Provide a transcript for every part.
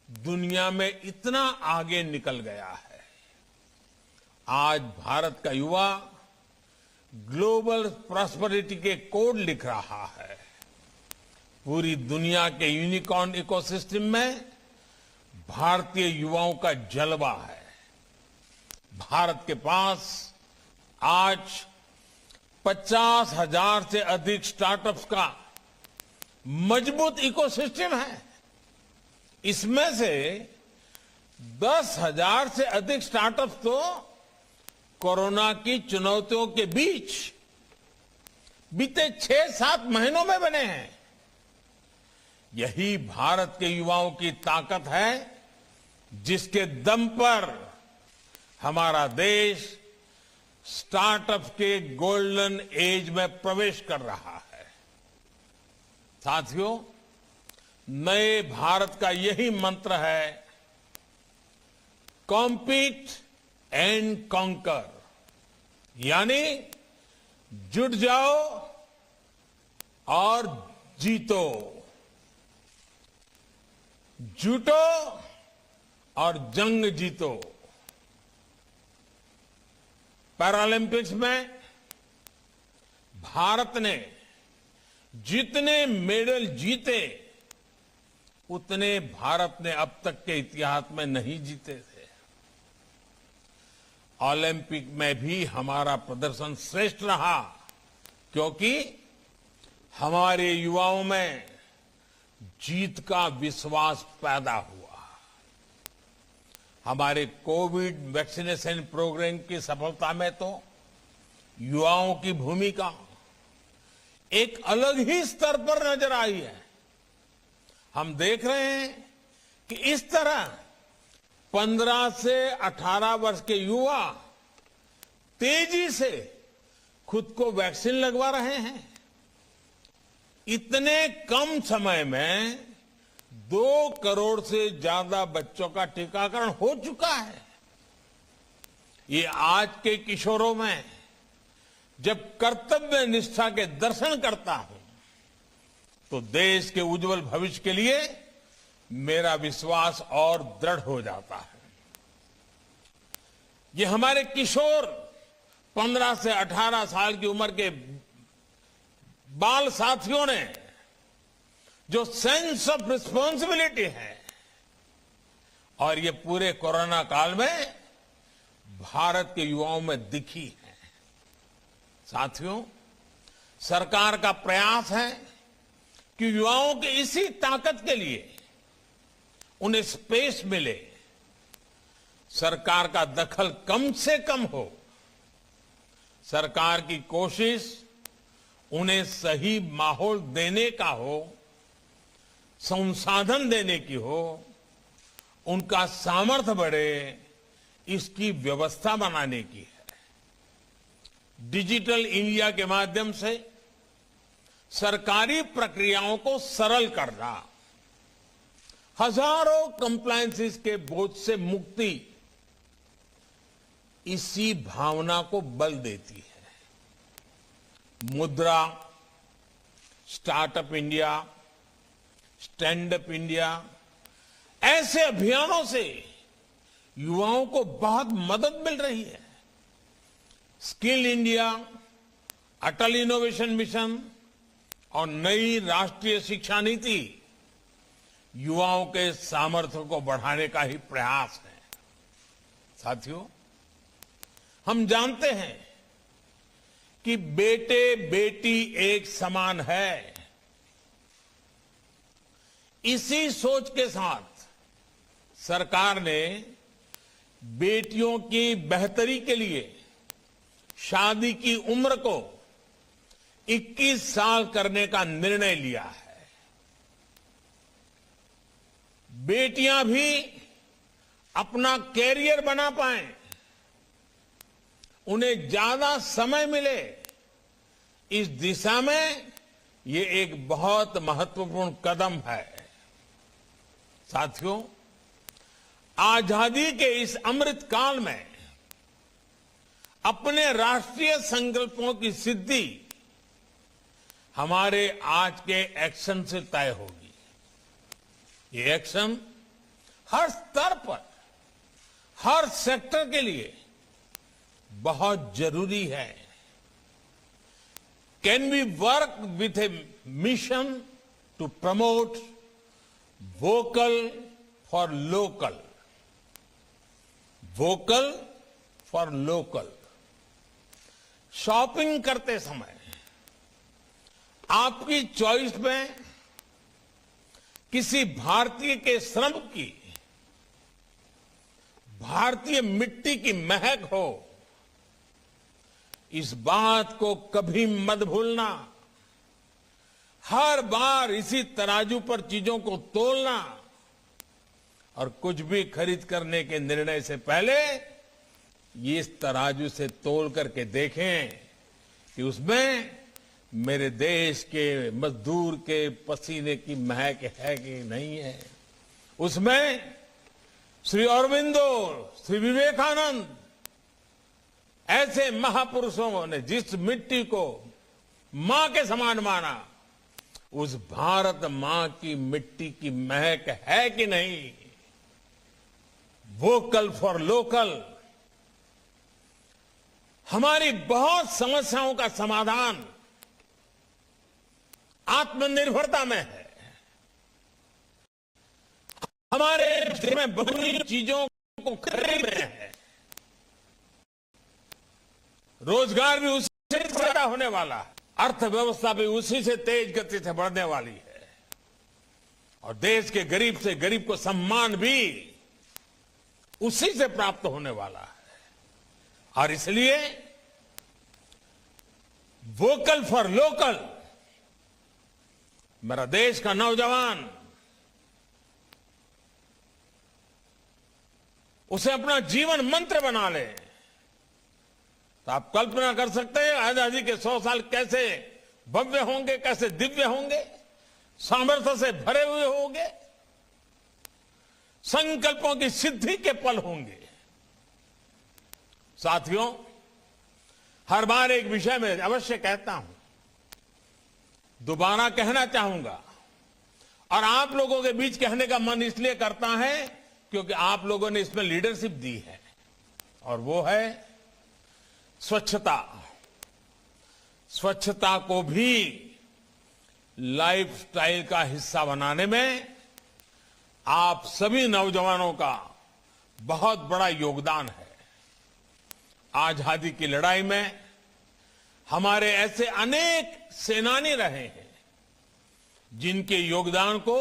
दुनिया में इतना आगे निकल गया है। आज भारत का युवा ग्लोबल प्रॉस्पेरिटी के कोड लिख रहा है। पूरी दुनिया के यूनिकॉर्न इकोसिस्टम में भारतीय युवाओं का जलवा है। भारत के पास आज 50,000 से अधिक स्टार्टअप्स का मजबूत इकोसिस्टम है। इसमें से 10,000 से अधिक स्टार्टअप्स तो कोरोना की चुनौतियों के बीच बीते 6-7 महीनों में बने हैं। यही भारत के युवाओं की ताकत है, जिसके दम पर हमारा देश स्टार्टअप के गोल्डन एज में प्रवेश कर रहा है। साथियों, नए भारत का यही मंत्र है, कॉम्पीट एंड कॉन्कर, यानी जुट जाओ और जीतो, जुटो और जंग जीतो। पैरालंपिक्स में भारत ने जितने मेडल जीते उतने भारत ने अब तक के इतिहास में नहीं जीते थे। ओलंपिक में भी हमारा प्रदर्शन श्रेष्ठ रहा, क्योंकि हमारे युवाओं में जीत का विश्वास पैदा हुआ। हमारे कोविड वैक्सीनेशन प्रोग्राम की सफलता में तो युवाओं की भूमिका एक अलग ही स्तर पर नजर आई है। हम देख रहे हैं कि इस तरह 15 से 18 वर्ष के युवा तेजी से खुद को वैक्सीन लगवा रहे हैं। इतने कम समय में 2 करोड़ से ज्यादा बच्चों का टीकाकरण हो चुका है। ये आज के किशोरों में जब कर्तव्य निष्ठा के दर्शन करता हूं तो देश के उज्जवल भविष्य के लिए मेरा विश्वास और दृढ़ हो जाता है। ये हमारे किशोर 15 से 18 साल की उम्र के बाल साथियों ने जो सेंस ऑफ रिस्पॉन्सिबिलिटी है, और ये पूरे कोरोना काल में भारत के युवाओं में दिखी है। साथियों, सरकार का प्रयास है कि युवाओं की इसी ताकत के लिए उन्हें स्पेस मिले, सरकार का दखल कम से कम हो। सरकार की कोशिश उन्हें सही माहौल देने का हो, संसाधन देने की हो, उनका सामर्थ्य बढ़े, इसकी व्यवस्था बनाने की है। डिजिटल इंडिया के माध्यम से सरकारी प्रक्रियाओं को सरल करना, हजारों कंप्लायंसेस के बोझ से मुक्ति, इसी भावना को बल देती है। मुद्रा, startup India, stand up India, ऐसे अभियानों से युवाओं को बहुत मदद मिल रही है। स्किल इंडिया, अटल इनोवेशन मिशन और नई राष्ट्रीय शिक्षा नीति युवाओं के सामर्थ्य को बढ़ाने का ही प्रयास है। साथियों, हम जानते हैं कि बेटे बेटी एक समान है। इसी सोच के साथ सरकार ने बेटियों की बेहतरी के लिए शादी की उम्र को 21 साल करने का निर्णय लिया है। बेटियां भी अपना कैरियर बना पाएं, उन्हें ज्यादा समय मिले, इस दिशा में ये एक बहुत महत्वपूर्ण कदम है। साथियों, आजादी के इस अमृत काल में अपने राष्ट्रीय संकल्पों की सिद्धि हमारे आज के एक्शन से तय होगी। ये एक्शन हर स्तर पर, हर सेक्टर के लिए बहुत जरूरी है। Can we work with a mission to promote vocal for local, vocal for local. Shopping करते समय आपकी चॉइस में किसी भारतीय के श्रम की, भारतीय मिट्टी की महक हो, इस बात को कभी मत भूलना। हर बार इसी तराजू पर चीजों को तोलना और कुछ भी खरीद करने के निर्णय से पहले ये इस तराजू से तोल करके देखें कि उसमें मेरे देश के मजदूर के पसीने की महक है कि नहीं है। उसमें श्री अरविंदो, श्री विवेकानंद ऐसे महापुरुषों ने जिस मिट्टी को मां के समान माना, उस भारत मां की मिट्टी की महक है कि नहीं। वोकल फॉर लोकल हमारी बहुत समस्याओं का समाधान आत्मनिर्भरता में है। हमारे देश में बहुत चीजों को खरीद में है। रोजगार भी उसी से पैदा होने वाला है, अर्थव्यवस्था भी उसी से तेज गति से बढ़ने वाली है और देश के गरीब से गरीब को सम्मान भी उसी से प्राप्त होने वाला है। और इसलिए वोकल फॉर लोकल मेरा देश का नौजवान उसे अपना जीवन मंत्र बना ले। तो आप कल्पना कर सकते हैं आजादी के 100 साल कैसे भव्य होंगे, कैसे दिव्य होंगे, सामर्थ्य से भरे हुए होंगे, संकल्पों की सिद्धि के पल होंगे। साथियों, हर बार एक विषय में अवश्य कहता हूं, दोबारा कहना चाहूंगा और आप लोगों के बीच कहने का मन इसलिए करता है क्योंकि आप लोगों ने इसमें लीडरशिप दी है, और वो है स्वच्छता। स्वच्छता को भी लाइफस्टाइल का हिस्सा बनाने में आप सभी नौजवानों का बहुत बड़ा योगदान है। आजादी की लड़ाई में हमारे ऐसे अनेक सेनानी रहे हैं जिनके योगदान को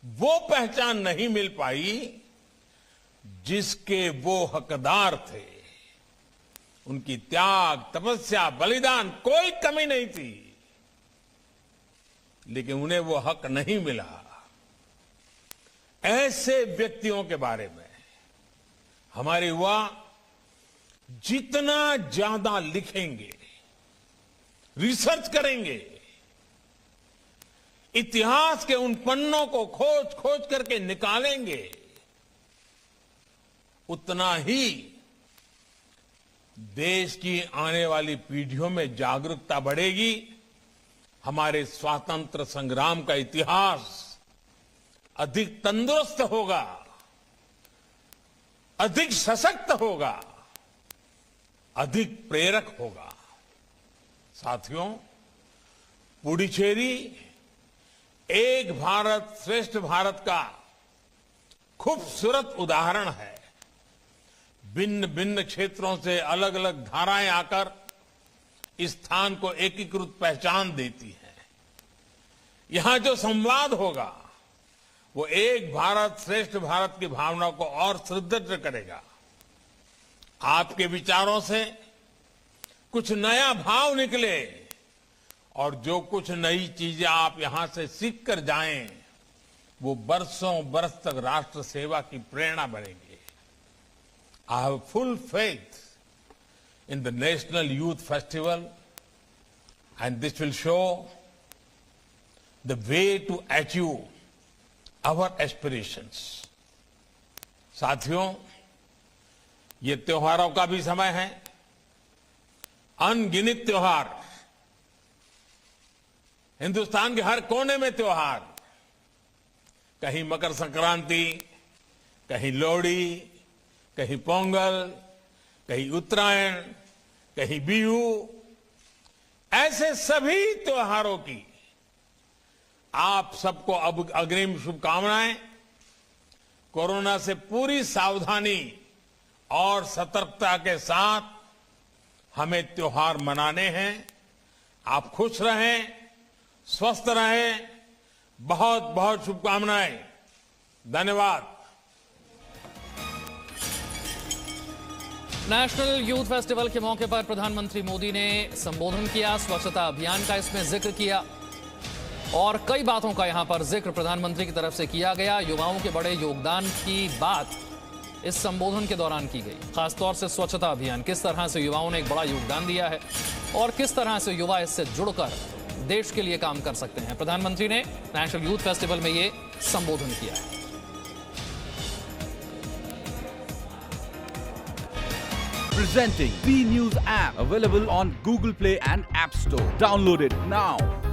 वो पहचान नहीं मिल पाई जिसके वो हकदार थे। उनकी त्याग, तपस्या, बलिदान कोई कमी नहीं थी, लेकिन उन्हें वो हक नहीं मिला। ऐसे व्यक्तियों के बारे में हमारे युवा जितना ज्यादा लिखेंगे, रिसर्च करेंगे, इतिहास के उन पन्नों को खोज खोज करके निकालेंगे, उतना ही देश की आने वाली पीढ़ियों में जागरूकता बढ़ेगी। हमारे स्वातंत्र संग्राम का इतिहास अधिक तंदुरुस्त होगा, अधिक सशक्त होगा, अधिक प्रेरक होगा। साथियों, पुडुचेरी एक भारत श्रेष्ठ भारत का खूबसूरत उदाहरण है। भिन्न भिन्न क्षेत्रों से अलग अलग धाराएं आकर इस स्थान को एकीकृत पहचान देती है। यहां जो संवाद होगा वो एक भारत श्रेष्ठ भारत की भावना को और सुदृढ़ करेगा। आपके विचारों से कुछ नया भाव निकले और जो कुछ नई चीजें आप यहां से सीख कर जाएं, वो बरसों बरस तक राष्ट्र सेवा की प्रेरणा बनेगी। I have full faith in the National Youth Festival, and this will show the way to achieve our aspirations. साथियों, ये त्योहारों का भी समय है। अनगिनत त्योहार, हिंदुस्तान के हर कोने में त्योहार। कहीं मकर संक्रांति, कहीं लोहड़ी, कहीं पोंगल, कहीं उत्तरायण, कहीं बिहू, ऐसे सभी त्योहारों की आप सबको अब अग्रिम शुभकामनाएं। कोरोना से पूरी सावधानी और सतर्कता के साथ हमें त्योहार मनाने हैं। आप खुश रहें, स्वस्थ रहें। बहुत बहुत शुभकामनाएं। धन्यवाद। नेशनल यूथ फेस्टिवल के मौके पर प्रधानमंत्री मोदी ने संबोधन किया, स्वच्छता अभियान का इसमें जिक्र किया और कई बातों का यहां पर जिक्र प्रधानमंत्री की तरफ से किया गया। युवाओं के बड़े योगदान की बात इस संबोधन के दौरान की गई, खासतौर से स्वच्छता अभियान, किस तरह से युवाओं ने एक बड़ा योगदान दिया है और किस तरह से युवा इससे जुड़कर देश के लिए काम कर सकते हैं। प्रधानमंत्री ने नेशनल यूथ फेस्टिवल में ये संबोधन किया है। Presenting B News app, available on Google Play and App Store. Download it now.